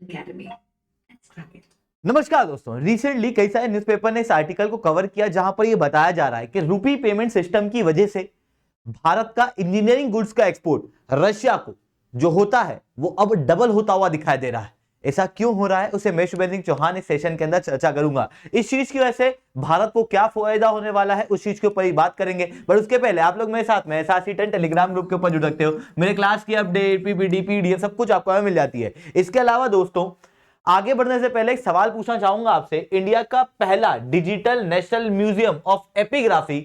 Academy. Let's crack it. नमस्कार दोस्तों, recently कई सारे न्यूज़पेपर ने इस आर्टिकल को कवर किया जहां पर यह बताया जा रहा है कि रूपी पेमेंट सिस्टम की वजह से भारत का इंजीनियरिंग गुड्स का एक्सपोर्ट रशिया को जो होता है वो अब डबल होता हुआ दिखाई दे रहा है। ऐसा क्यों हो रहा है उसे मैं शुभेंद्र सिंह चौहान इस सेशन के अंदर चर्चा करूंगा। इस चीज की वजह से भारत को क्या फायदा होने वाला है उस चीज के ऊपर ही बात करेंगे। बट उसके पहले आप लोग मेरे साथ में SRC10 टेलीग्राम ग्रुप के ऊपर जुड़ सकते हो। मेरे क्लास की अपडेट, पीपीटी, पीडीएफ सब कुछ आपको मिल जाती है। इसके अलावा दोस्तों आगे बढ़ने से पहले एक सवाल पूछना चाहूंगा आपसे, इंडिया का पहला digital national museum of epigraphy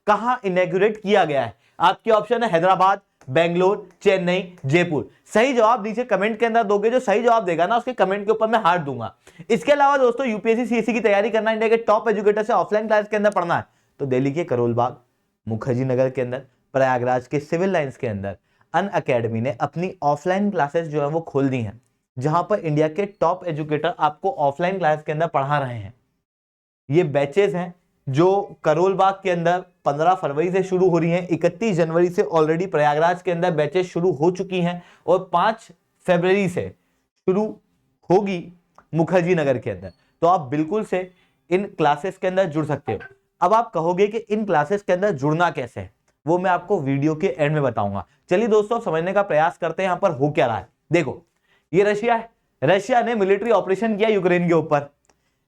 कहां इनॉग्रेट किया गया है? आपके ऑप्शन है हैदराबाद, बेंगलोर, चेन्नई, जयपुर। सही जवाब नीचे कमेंट के अंदर दोगे, जो सही जवाब देगा ना उसके कमेंट के ऊपर मैं हार्ट दूंगा। इसके अलावा दोस्तों यूपीएससी सीएससी की तैयारी करना, इंडिया के टॉप एजुकेटर से ऑफलाइन क्लास के अंदर पढ़ना है तो दिल्ली के करोल बाग, मुखर्जी नगर के अंदर, प्रयागराज के सिविल लाइंस के अंदर अन अकेडमी ने अपनी ऑफलाइन क्लासेस जो है वो खोल दी हैं, जहां पर इंडिया के टॉप एजुकेटर आपको ऑफलाइन क्लास के अंदर पढ़ा रहे हैं। ये बैचेस हैं जो करोल बाग के अंदर 15 फरवरी से शुरू हो रही हैं, 31 जनवरी से ऑलरेडी प्रयागराज के अंदर बैचेस शुरू हो चुकी हैं और 5 फरवरी से शुरू होगी मुखर्जी नगर के अंदर। तो आप बिल्कुल से इन क्लासेस के अंदर जुड़ सकते हो। अब आप कहोगे कि इन क्लासेस के अंदर जुड़ना कैसे है, वो मैं आपको वीडियो के एंड में बताऊंगा। चलिए दोस्तों समझने का प्रयास करते हैं यहां पर हो क्या रहा है। देखो ये रशिया है, रशिया ने मिलिट्री ऑपरेशन किया यूक्रेन के ऊपर।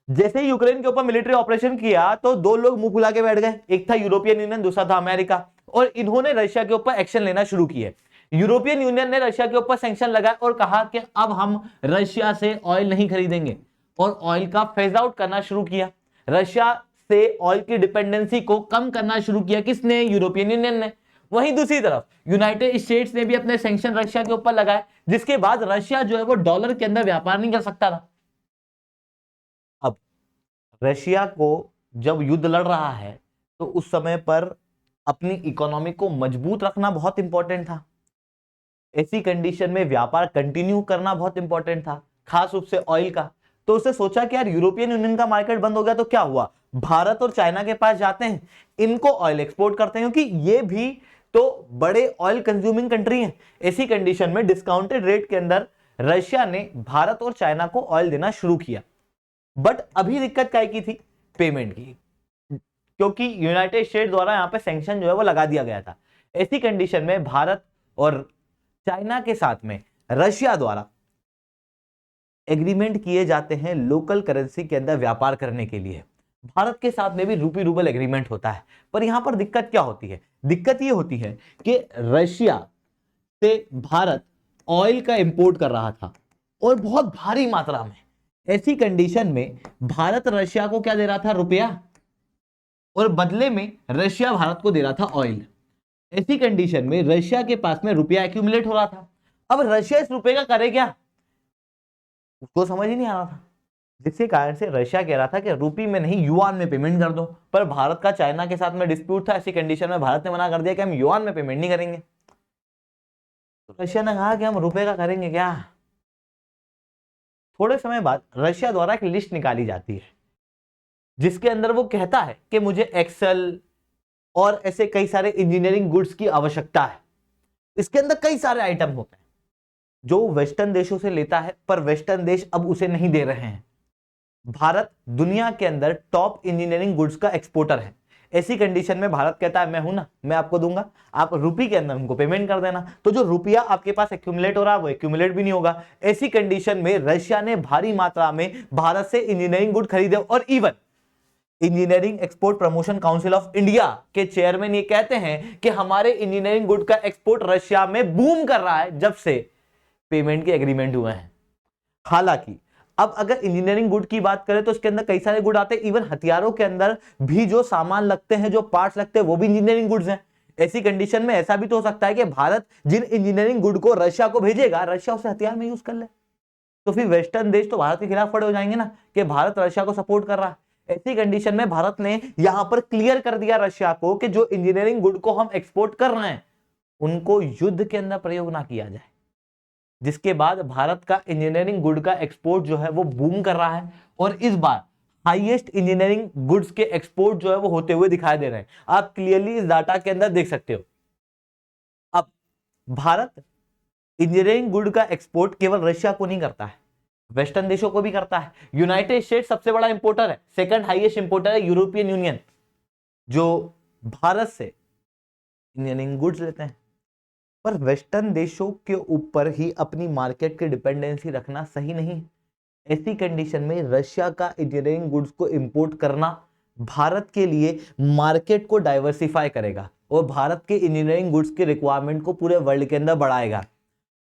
जैसे ही यूक्रेन के ऊपर मिलिट्री ऑपरेशन किया तो दो लोग मुंह फुला के बैठ गए, एक था यूरोपियन यूनियन, दूसरा था अमेरिका, और इन्होंने रशिया के ऊपर एक्शन लेना शुरू किए। यूरोपियन यूनियन ने रशिया के ऊपर सैंक्शन लगाए और कहा कि अब हम रशिया से ऑयल नहीं खरीदेंगे और ऑयल का फेज आउट करना शुरू किया। रशिया से ऑयल की डिपेंडेंसी को कम करना शुरू किया किसने? यूरोपियन यूनियन ने। वहीं दूसरी तरफ यूनाइटेड स्टेट्स ने भी अपने सैंक्शन रशिया के ऊपर लगाए, जिसके बाद रशिया जो है वो डॉलर के अंदर व्यापार नहीं कर सकता था। अब रशिया को जब युद्ध लड़ रहा है तो उस समय पर अपनी इकोनॉमी को मजबूत रखना बहुत इंपॉर्टेंट था। ऐसी कंडीशन में व्यापार कंटिन्यू करना बहुत इंपॉर्टेंट था, खास रूप से ऑयल का। तो उसने सोचा कि यार यूरोपियन यूनियन का मार्केट बंद हो गया तो क्या हुआ, भारत और चाइना के पास जाते हैं, इनको ऑयल एक्सपोर्ट करते हैं, क्योंकि ये भी तो बड़े ऑयल कंज्यूमिंग कंट्री हैं। ऐसी कंडीशन में डिस्काउंटेड रेट के अंदर रशिया ने भारत और चाइना को ऑयल देना शुरू किया। बट अभी दिक्कत क्या की थी? पेमेंट की, क्योंकि यूनाइटेड स्टेट द्वारा यहां पे सैंक्शन जो है वो लगा दिया गया था। ऐसी कंडीशन में भारत और चाइना के साथ में रशिया द्वारा एग्रीमेंट किए जाते हैं लोकल करेंसी के अंदर व्यापार करने के लिए। भारत के साथ में भी रूपी रूबल एग्रीमेंट होता है। पर यहां पर दिक्कत क्या होती है? दिक्कत ये होती है कि रशिया से भारत ऑयल का इंपोर्ट कर रहा था और बहुत भारी मात्रा में। ऐसी कंडीशन में भारत रशिया को क्या दे रहा था? रुपया, और बदले में रशिया भारत को दे रहा था ऑयल। ऐसी कंडीशन में रशिया के पास में रुपया एक्यूमुलेट हो रहा था। अब रशिया इस रुपए का करे क्या, उसको समझ ही नहीं आ रहा था, जिसके कारण से रशिया कह रहा था कि रूपी में नहीं युआन में पेमेंट कर दो। पर भारत का चाइना के साथ में डिस्प्यूट था। ऐसी कंडीशन में भारत ने मना कर दिया कि हम युआन में पेमेंट नहीं करेंगे। तो रशिया ने कहा कि हम रुपए का करेंगे क्या। थोड़े समय बाद रशिया द्वारा एक लिस्ट निकाली जाती है जिसके अंदर वो कहता है कि मुझे एक्सेल और ऐसे कई सारे इंजीनियरिंग गुड्स की आवश्यकता है। इसके अंदर कई सारे आइटम होते हैं जो वेस्टर्न देशों से लेता है, पर वेस्टर्न देश अब उसे नहीं दे रहे हैं। भारत दुनिया के अंदर टॉप इंजीनियरिंग गुड्स का एक्सपोर्टर है। ऐसी कंडीशन में भारत कहता है मैं हूं ना, मैं आपको दूंगा, आप रुपये के अंदर हमको पेमेंट कर देना। तो जो रुपया आपके पास एक्यूमुलेट हो रहा है वो एक्यूमुलेट भी नहीं होगा। ऐसी कंडीशन में रशिया ने भारी मात्रा में भारत से इंजीनियरिंग गुड खरीदे और even engineering export promotion council of India के चेयरमैन ये कहते हैं कि हमारे इंजीनियरिंग गुड का एक्सपोर्ट रशिया में बूम कर रहा है जब से पेमेंट के एग्रीमेंट हुए हैं। हालांकि अब अगर इंजीनियरिंग गुड की बात करें तो इसके अंदर कई सारे गुड आते हैं। इवन हथियारों के अंदर भी जो सामान लगते हैं, जो पार्ट्स लगते हैं, वो भी इंजीनियरिंग गुड्स हैं। ऐसी कंडीशन में ऐसा भी तो हो सकता है कि भारत जिन इंजीनियरिंग गुड को रशिया को भेजेगा, रशिया उसे हथियार में यूज कर ले। तो फिर वेस्टर्न देश तो भारत के खिलाफ खड़े हो जाएंगे ना कि भारत रशिया को सपोर्ट कर रहा है। ऐसी कंडीशन में भारत ने यहां पर क्लियर कर दिया रशिया को कि जो इंजीनियरिंग गुड को हम एक्सपोर्ट कर रहे हैं उनको युद्ध के अंदर प्रयोग ना किया जाए। जिसके बाद भारत का इंजीनियरिंग गुड का एक्सपोर्ट जो है वो बूम कर रहा है और इस बार हाईएस्ट इंजीनियरिंग गुड्स के एक्सपोर्ट जो है वो होते हुए दिखाई दे रहे हैं। आप क्लियरली इस डाटा के अंदर देख सकते हो। अब भारत इंजीनियरिंग गुड का एक्सपोर्ट केवल रशिया को नहीं करता है, वेस्टर्न देशों को भी करता है। यूनाइटेड स्टेट सबसे बड़ा इंपोर्टर है, सेकंड हाईएस्ट इंपोर्टर है यूरोपियन यूनियन, जो भारत से इंजीनियरिंग गुड्स लेते हैं। पर वेस्टर्न देशों के ऊपर ही अपनी मार्केट की डिपेंडेंसी रखना सही नहीं। ऐसी कंडीशन में रशिया का इंजीनियरिंग गुड्स को इंपोर्ट करना भारत के लिए मार्केट को डाइवर्सिफाई करेगा और भारत के इंजीनियरिंग गुड्स के रिक्वायरमेंट को पूरे वर्ल्ड के अंदर बढ़ाएगा।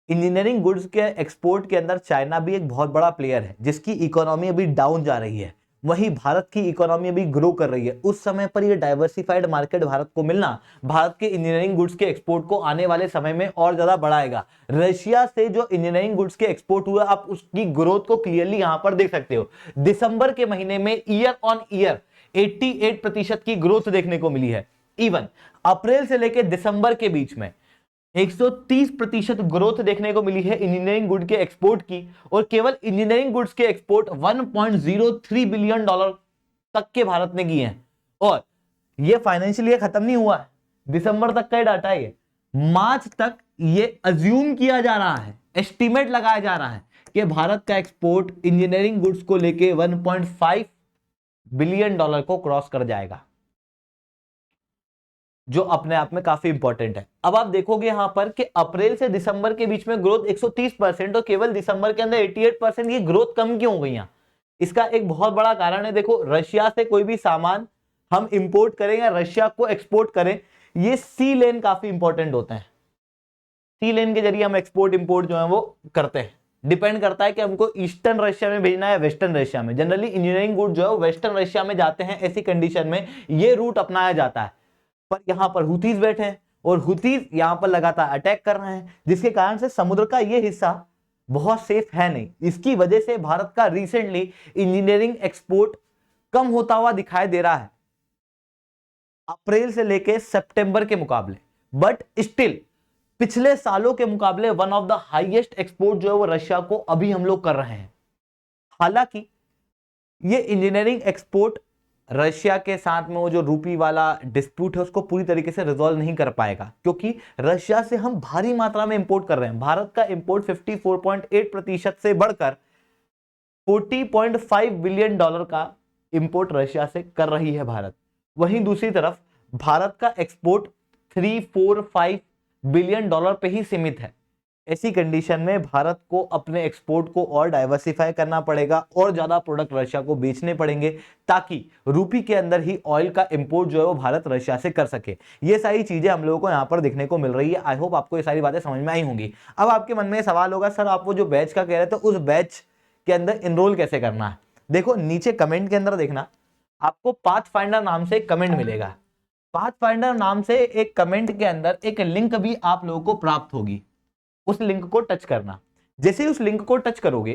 इंजीनियरिंग गुड्स के एक्सपोर्ट के अंदर चाइना भी एक बहुत बड़ा प्लेयर है, जिसकी इकोनॉमी अभी डाउन जा रही है, वहीं भारत की इकोनॉमी अभी ग्रो कर रही है। उस समय पर यह डाइवर्सिफाइड मार्केट भारत को मिलना भारत के इंजीनियरिंग गुड्स के एक्सपोर्ट को आने वाले समय में और ज्यादा बढ़ाएगा। रशिया से जो इंजीनियरिंग गुड्स के एक्सपोर्ट हुआ, आप उसकी ग्रोथ को क्लियरली यहां पर देख सकते हो। दिसंबर के महीने में ईयर ऑन ईयर 88% की ग्रोथ देखने को मिली है। इवन अप्रैल से लेकर दिसंबर के बीच में 130% ग्रोथ देखने को मिली है इंजीनियरिंग गुड के एक्सपोर्ट की, और केवल इंजीनियरिंग गुड्स के एक्सपोर्ट 1.03 बिलियन डॉलर तक के भारत ने किए हैं। और ये फाइनेंशियल ईयर खत्म नहीं हुआ है, दिसंबर तक का डाटा है, मार्च तक ये अज्यूम किया जा रहा है, एस्टिमेट लगाया जा रहा है कि भारत का एक्सपोर्ट इंजीनियरिंग गुड्स को लेके 1.5 बिलियन डॉलर को क्रॉस कर जाएगा, जो अपने आप में काफी इंपॉर्टेंट है। अब आप देखोगे यहां पर कि अप्रैल से दिसंबर के बीच में ग्रोथ 130% और केवल दिसंबर के अंदर 88%, ये ग्रोथ कम क्यों हो गई यहां? इसका एक बहुत बड़ा कारण है, देखो रशिया से कोई भी सामान हम इंपोर्ट करें या रशिया को एक्सपोर्ट करें, ये सी लेन काफी इंपॉर्टेंट होते हैं। सी लेन के जरिए हम एक्सपोर्ट इंपोर्ट जो है वो करते हैं। डिपेंड करता है कि हमको ईस्टर्न रशिया में भेजना है या वेस्टर्न रशिया में। जनरली इंजीनियरिंग गुड जो है वो वेस्टर्न रशिया में जाते हैं, ऐसी कंडीशन में ये रूट अपनाया जाता है। पर यहां पर हुतीज बैठे हैं और हुतीज यहां पर लगातार अटैक कर रहे हैं, जिसके कारण से समुद्र का यह हिस्सा बहुत सेफ है नहीं। इसकी वजह से भारत का रिसेंटली इंजीनियरिंग एक्सपोर्ट कम होता हुआ दिखाई दे रहा है अप्रैल से लेके सितंबर के मुकाबले, बट स्टिल पिछले सालों के मुकाबले one of the highest export जो है वो रशिया को अभी हम लोग कर रहे हैं। हालांकि ये इंजीनियरिंग एक्सपोर्ट रशिया के साथ में वो जो रूपी वाला डिस्प्यूट है उसको पूरी तरीके से रिजॉल्व नहीं कर पाएगा, क्योंकि रशिया से हम भारी मात्रा में इंपोर्ट कर रहे हैं। भारत का इंपोर्ट 54.8% से बढ़कर 40.5 बिलियन डॉलर का इंपोर्ट रशिया से कर रही है भारत। वहीं दूसरी तरफ भारत का एक्सपोर्ट 345 बिलियन डॉलर पे ही सीमित है। ऐसी कंडीशन में भारत को अपने एक्सपोर्ट को और डाइवर्सिफाई करना पड़ेगा और ज्यादा प्रोडक्ट रशिया को बेचने पड़ेंगे, ताकि रूपी के अंदर ही ऑयल का इंपोर्ट जो है वो भारत रशिया से कर सके। ये सारी चीजें हम लोगों को यहाँ पर देखने को मिल रही है। आई होप आपको ये सारी बातें समझ में आई होंगी। अब आपके मन में सवाल होगा, सर आप वो जो बैच का कह रहे थे उस बैच के अंदर इनरोल कैसे करना है? देखो नीचे कमेंट के अंदर देखना, आपको पाथफाइंडर नाम से एक कमेंट मिलेगा। पाथफाइंडर नाम से एक कमेंट के अंदर एक लिंक भी आप लोगों को प्राप्त होगी, उस लिंक को टच करना। जैसे ही उस लिंक को टच करोगे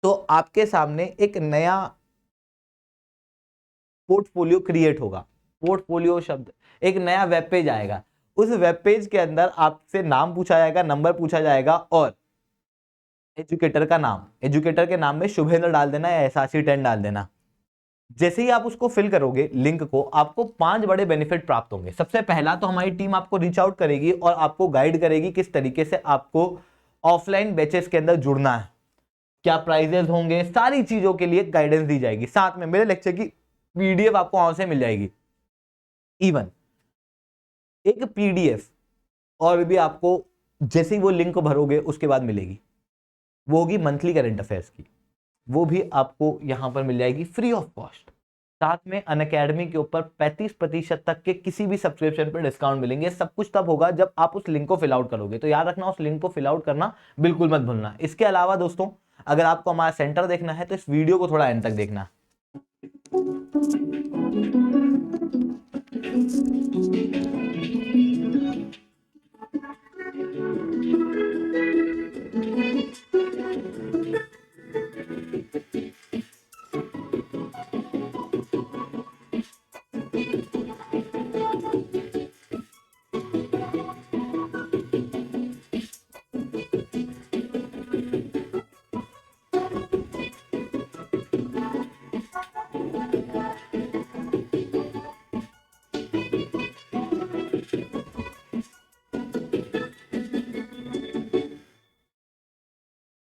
तो आपके सामने एक नया पोर्टफोलियो क्रिएट होगा। पोर्टफोलियो शब्द, एक नया वेब पेज आएगा। उस वेब पेज के अंदर आपसे नाम पूछा जाएगा, नंबर पूछा जाएगा और एजुकेटर का नाम। एजुकेटर के नाम में शुभेंद्र डाल देना या एसआरसी 10 डाल देना। जैसे ही आप उसको फिल करोगे लिंक को, आपको 5 बड़े बेनिफिट प्राप्त होंगे। सबसे पहला तो हमारी टीम आपको रीच आउट करेगी और आपको गाइड करेगी किस तरीके से आपको ऑफलाइन बैचेस के अंदर जुड़ना है, क्या प्राइजेस होंगे, सारी चीजों के लिए गाइडेंस दी जाएगी। साथ में मेरे लेक्चर की पीडीएफ आपको वहां से मिल जाएगी। इवन एक पीडीएफ और भी आपको जैसे ही वो लिंक बरोगे उसके बाद मिलेगी, वो होगी मंथली करंट अफेयर्स की। वो भी आपको यहां पर मिल जाएगी फ्री ऑफ कॉस्ट। साथ में अनअकैडमी के ऊपर 35% तक के किसी भी सब्सक्रिप्शन पर डिस्काउंट मिलेंगे। सब कुछ तब होगा जब आप उस लिंक को फिल आउट करोगे, तो याद रखना उस लिंक को फिल आउट करना बिल्कुल मत भूलना। इसके अलावा दोस्तों, अगर आपको हमारा सेंटर देखना है तो इस वीडियो को थोड़ा एंड तक देखना।